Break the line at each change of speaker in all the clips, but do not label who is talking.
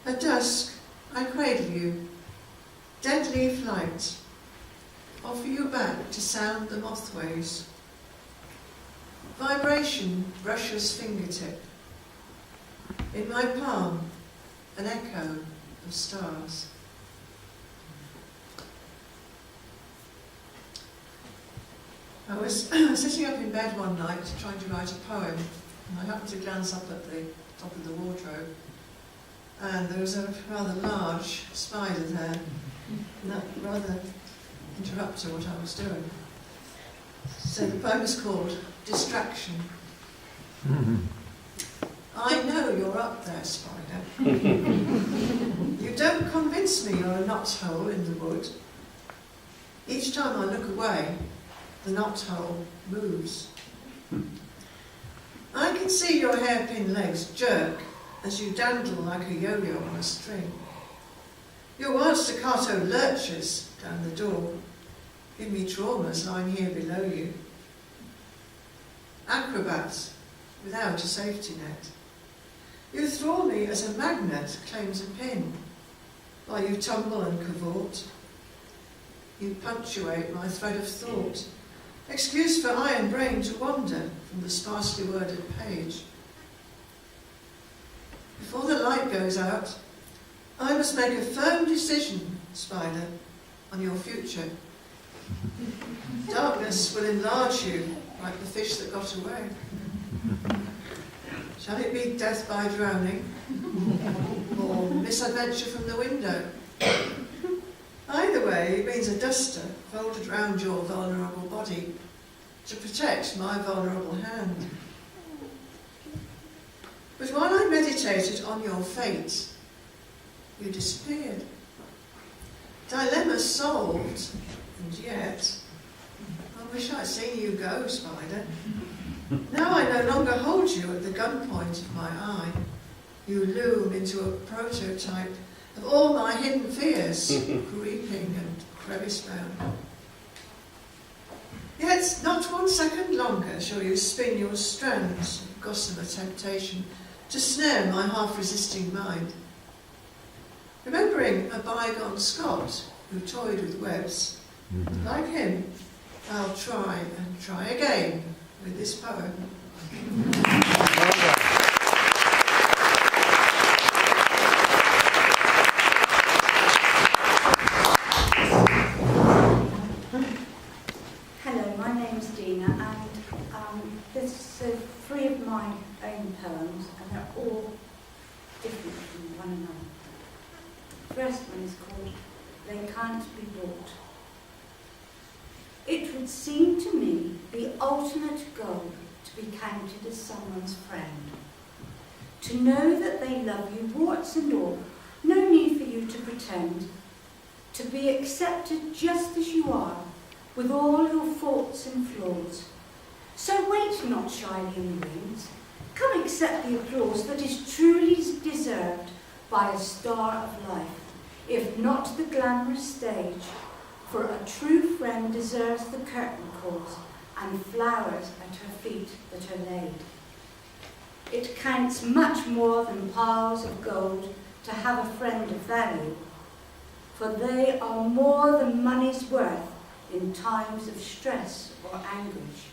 At dusk, I cradle you, dead leaf light, offer you back to sound the mothways. Vibration brushes fingertip. In my palm, an echo of stars. I was sitting up in bed one night trying to write a poem, and I happened to glance up at the top of the wardrobe, and there was a rather large spider there, and that rather interrupted what I was doing. So the poem is called Distraction. I know you're up there, spider. You don't convince me you're a knothole in the wood. Each time I look away, the knothole moves. I can see your hairpin legs jerk as you dandle like a yo-yo on a string. Your wild staccato lurches down the door. Give me traumas lying here below you. Acrobats without a safety net. You thrall me as a magnet claims a pin, while you tumble and cavort. You punctuate my thread of thought, excuse for iron brain to wander from the sparsely worded page. Before the light goes out, I must make a firm decision, spider, on your future. Darkness will enlarge you like the fish that got away. Shall it be death by drowning, or misadventure from the window? Either way, it means a duster folded round your vulnerable body to protect my vulnerable hand. But while I meditated on your fate, you disappeared. Dilemma solved, and yet, I wish I'd seen you go, spider. Now I no longer hold you at the gunpoint of my eye. You loom into a prototype of all my hidden fears, creeping and crevice-bound. Yet not 1 second longer shall you spin your strands of gossamer temptation to snare my half-resisting mind. Remembering a bygone Scot who toyed with webs, like him, I'll try and try again with this poem.
Hello, my name's Dina, and this is 3 of my own poems, and they're all different from one another. The first one is called They Can't Be Bought. It would seem to me the ultimate goal to be counted as someone's friend. To know that they love you, warts and all, no need for you to pretend. To be accepted just as you are, with all your faults and flaws. So wait not shyly in the wings. Come accept the applause that is truly deserved by a star of life, if not the glamorous stage. For a true friend deserves the curtain calls and flowers at her feet that are laid. It counts much more than piles of gold to have a friend of value, for they are more than money's worth in times of stress or anguish.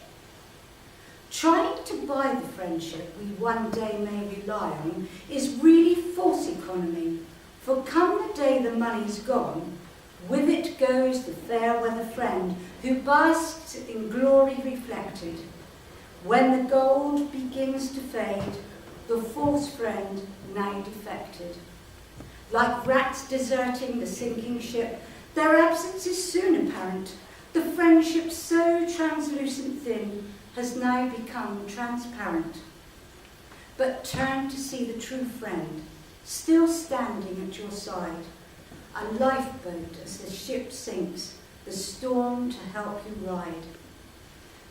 Trying to buy the friendship we one day may rely on is really false economy, for come the day the money's gone, with it goes the fair weather friend who basks in glory reflected. When the gold begins to fade, the false friend now defected. Like rats deserting the sinking ship, their absence is soon apparent. The friendship so translucent thin has now become transparent. But turn to see the true friend, still standing at your side, a lifeboat as the ship sinks, the storm to help you ride.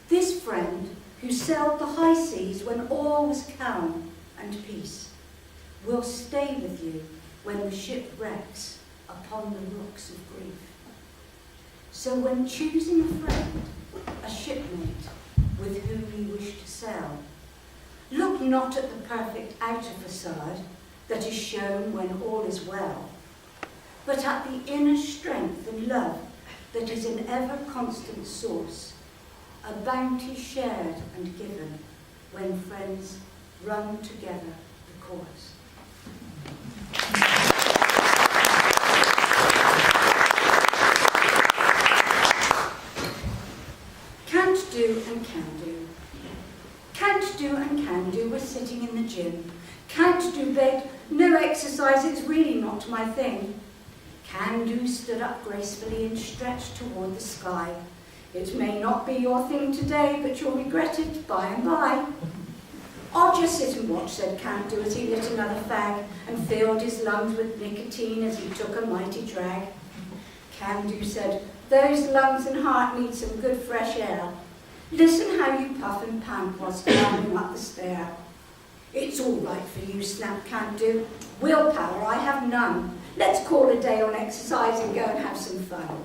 This friend, who sailed the high seas when all was calm and peace, will stay with you when the ship wrecks upon the rocks of grief. So when choosing a friend, a shipmate with whom you wish to sail, look not at the perfect outer facade, that is shown when all is well, but at the inner strength and love that is an ever-constant source, a bounty shared and given when friends run together the course. Can't do and can do. Can't do and can do, we're sitting in the gym. Can't do bed, no exercise, it's really not my thing. Can do stood up gracefully and stretched toward the sky. It may not be your thing today, but you'll regret it by and by. I'll just sit and watch, said Can't do as he lit another fag and filled his lungs with nicotine as he took a mighty drag. Can do said, those lungs and heart need some good fresh air. Listen how you puff and pant whilst climbing up the stair. It's all right for you, snapped Can't do. Willpower I have none. Let's call a day on exercise and go and have some fun.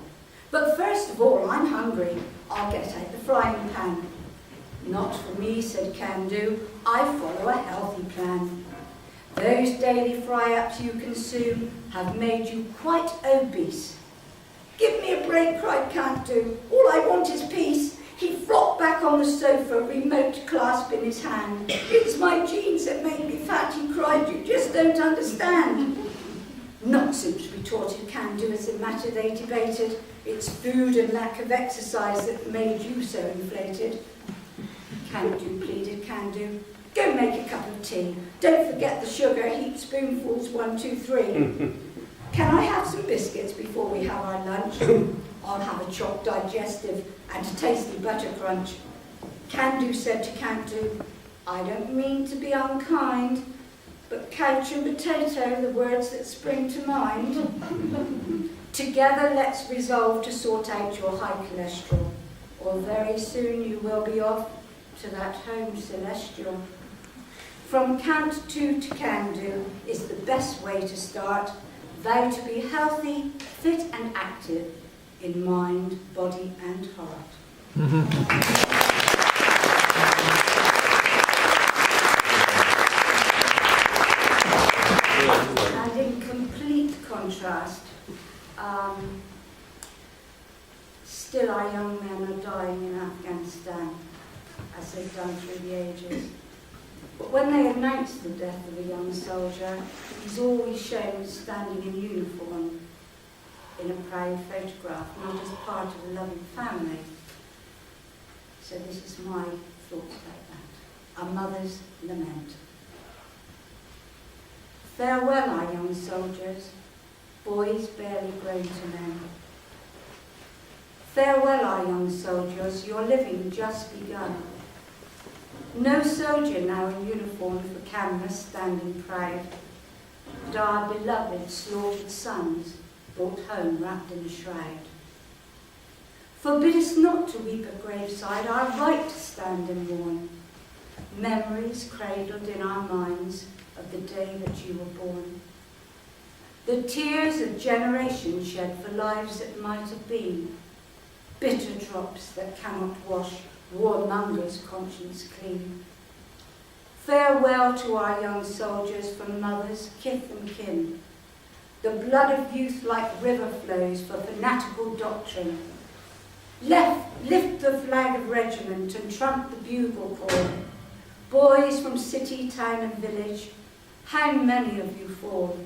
But first of all, I'm hungry. I'll get out the frying pan. Not for me, said Can do. I follow a healthy plan. Those daily fry-ups you consume have made you quite obese. Give me a break, cried Can't do. All I want is peace. He flopped back on the sofa, remote clasp in his hand. It's my genes that make me fat, he cried. You just don't understand. Nonsense, retorted Can do as the matter they debated. It's food and lack of exercise that made you so inflated. Can do, pleaded Can do. Go make a cup of tea. Don't forget the sugar, heap spoonfuls, 1, 2, 3. Can I have some biscuits before we have our lunch? I'll have a chopped digestive and a tasty butter crunch. Can do said to Can't do, I don't mean to be unkind, but couch and potato, the words that spring to mind. Together let's resolve to sort out your high cholesterol, or very soon you will be off to that home celestial. From Can't do to Can do is the best way to start. Vow to be healthy, fit and active in mind, body and heart. And in complete contrast, still our young men are dying in Afghanistan, as they've done through the ages. But when they announce the death of a young soldier, he's always shown standing in uniform in a proud photograph, not as part of a loving family. So this is my thoughts about that. A mother's lament. Farewell, our young soldiers, boys barely grown to men. Farewell, our young soldiers, your living just begun. No soldier now in uniform for camera standing proud, but our beloved slaughtered sons brought home wrapped in a shroud. Forbid us not to weep at graveside, our right to stand and mourn. Memories cradled in our minds of the day that you were born. The tears of generations shed for lives that might have been, bitter drops that cannot wash warmonger's conscience clean. Farewell to our young soldiers from mothers, kith and kin. The blood of youth like river flows for fanatical doctrine. Lift the flag of regiment and trump the bugle call. Boys from city, town and village, how many of you fall?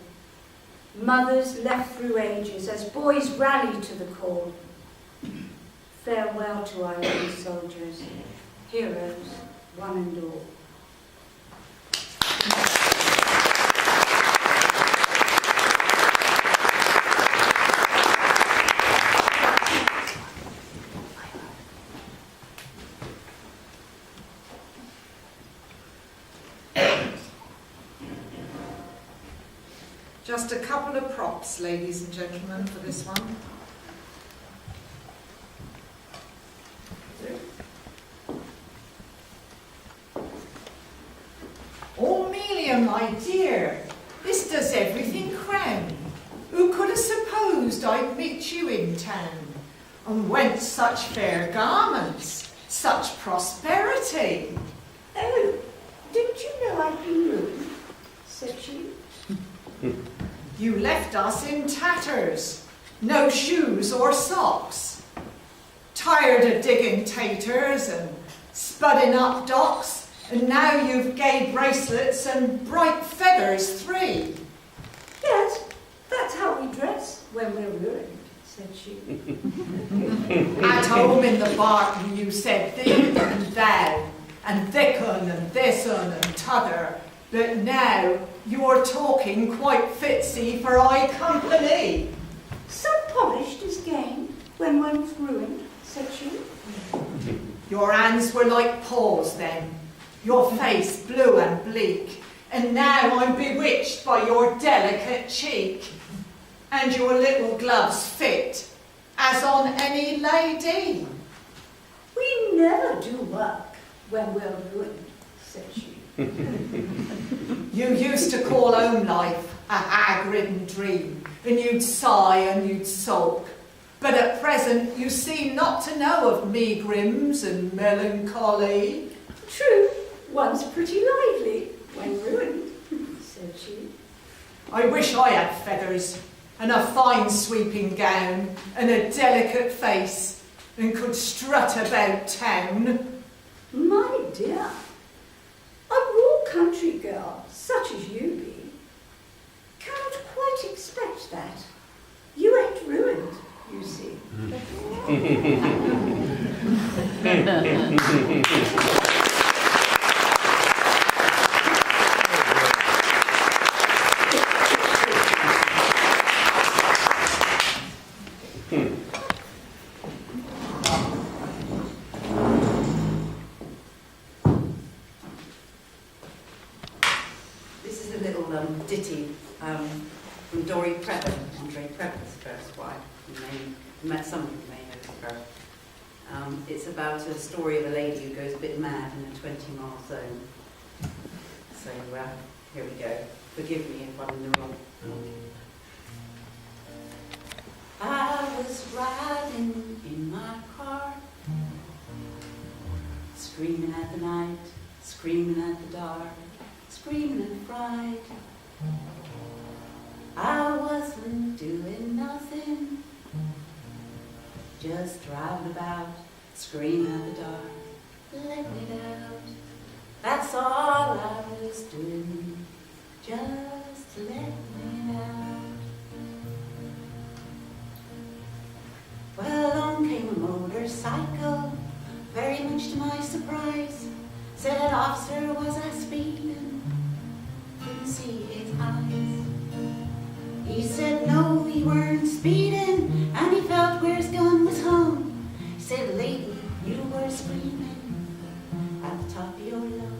Mothers left through ages as boys rally to the call. Farewell to our young soldiers, heroes, one and all.
Just a couple of props, ladies and gentlemen, for this one. Amelia, my dear, this does everything crown. Who could have supposed I'd meet you in town? And whence such fair garments, such prosperity?
Oh, didn't you know I'd been rude? Said she.
You left us in tatters, no shoes or socks. Tired of digging taters and spudding up docks, and now you've gay bracelets and bright feathers 3.
Yes, that's how we dress when we're ruined, said she.
At home in the barton you said thee and thou, and thickun and this'n and t'other, but now you're talking quite fitsy for eye company.
So polished is gained when one's ruined, said she.
Your hands were like paws then, your face blue and bleak, and now I'm bewitched by your delicate cheek, and your little gloves fit as on any lady.
We never do work when we're ruined, said she.
You used to call home life a hag-ridden dream, and you'd sigh and you'd sulk. But at present you seem not to know of megrims and melancholy.
True, one's pretty lively when ruined, said she.
I wish I had feathers, and a fine sweeping gown, and a delicate face, and could strut about town.
My dear, a raw country girl such as you be cannot quite expect that. You ain't ruined, you see.
This is a little ditty from Dory Prepper, Andre Prepper's first wife. Some of you may know her. It's about a story of a lady who goes a bit mad in a 20-mile zone. So here we go. Forgive me if I'm in the wrong. I was riding in my car, screaming at the night, screaming at the dark, screaming at fright. I wasn't doing nothing, just driving about, screaming at the dark, letting it out. That's all I was doing, just letting it out. Well, along came a motorcycle, very much to my surprise. Said, officer, was I speeding? Couldn't see his eyes. He said, no, we weren't speeding, and he felt where his gun was home. He said, lady, you were screaming at the top of your lungs.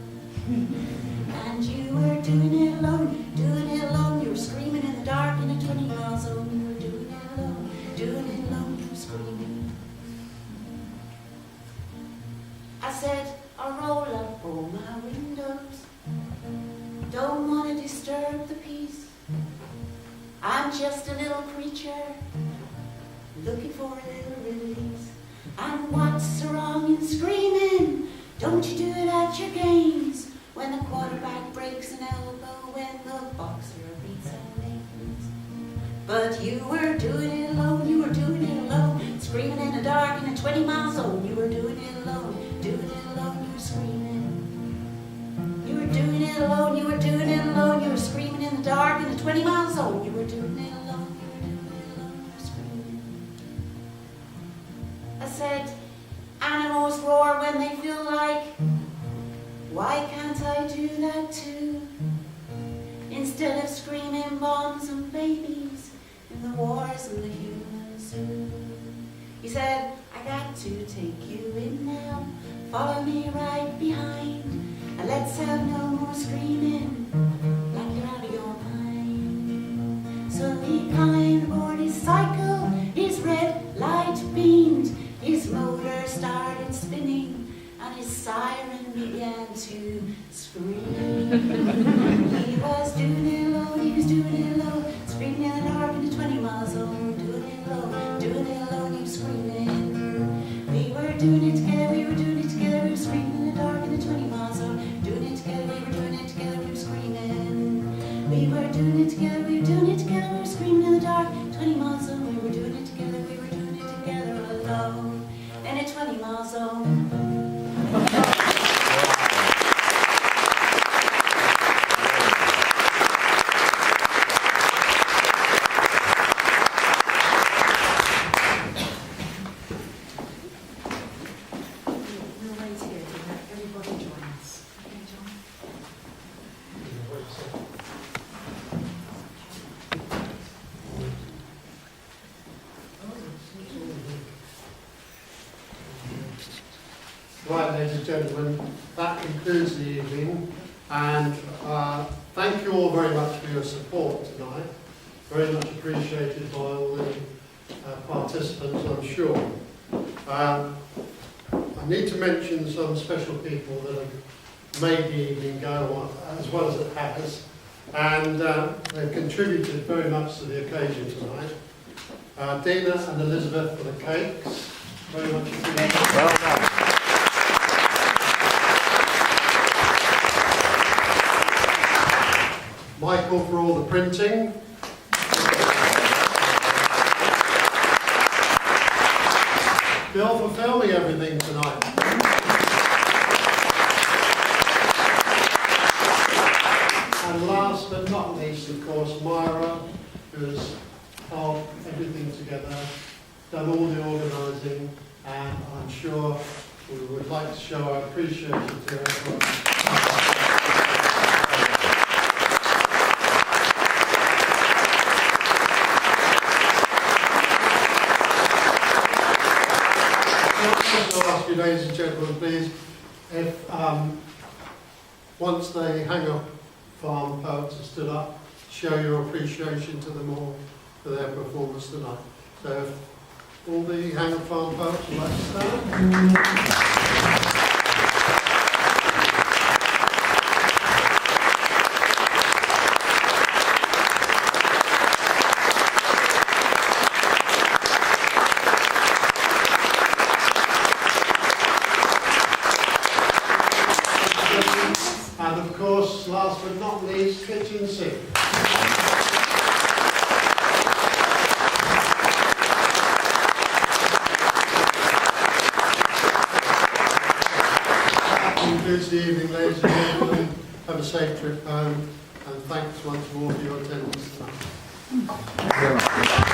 And you were doing it alone, doing it alone. You were screaming in the dark in a 20-mile zone. You were doing it alone, doing it alone. You were screaming. I said, I'll roll up all my windows. Don't want to disturb the peace. I'm just a little creature looking for a little release. And what's so wrong in screaming? Don't you do it at your games, when the quarterback breaks an elbow, when the boxer beats a lanes. But you were doing it alone, you were doing it alone, screaming in the dark in a 20-mile zone. You were doing it alone, doing it alone, you were screaming. You were doing it alone, you were doing it alone, you were screaming in the dark in a 20-mile zone. You were doing it alone, you were doing it alone, you were screaming. I said, animals roar when they feel like, why can't I do that too? Instead of screaming bombs and babies in the wars and the human zoo. He said, I got to take you in now, follow me right behind, and let's have no more screaming like you're out of your mind. So he climbed aboard his cycle, his red light beamed, his motor started spinning, and his siren began to scream. He was doing it alone, he was doing it alone, screaming in the dark in the 20-mile zone, doing it alone, he was screaming. We were doing it together, we were doing it together, we were screaming in the dark in the 20-mile zone, doing it together, we were doing it together, we were screaming. We were doing it together, we screaming in the dark. 20 mile zone, we were doing it together, we were doing it together alone. In a 20 mile zone.
We'll wait here to let everybody join us. Okay, John?
Right, ladies and gentlemen, that concludes the evening, and thank you all very much for your support tonight. Very much appreciated by all the participants, I'm sure. I need to mention some special people that have made the evening go on, as well as it has, and they've contributed very much to the occasion tonight. Dina and Elizabeth for the cakes, very much appreciated.
Well done.
Michael for all the printing. Bill for filming everything tonight. And last but not least, of course, Myra, who has held everything together, done all the organising, and I'm sure we would like to show our appreciation to everyone. I'll ask you, ladies and gentlemen, please, if once the Hanger Farm poets have stood up, show your appreciation to them all for their performance tonight. So if all the Hanger Farm poets would like to stand. And of course, last but not least, kitchen sink. That concludes the evening, ladies and gentlemen. Have a safe trip home, and thanks once more for your attendance tonight.
Thank you very much.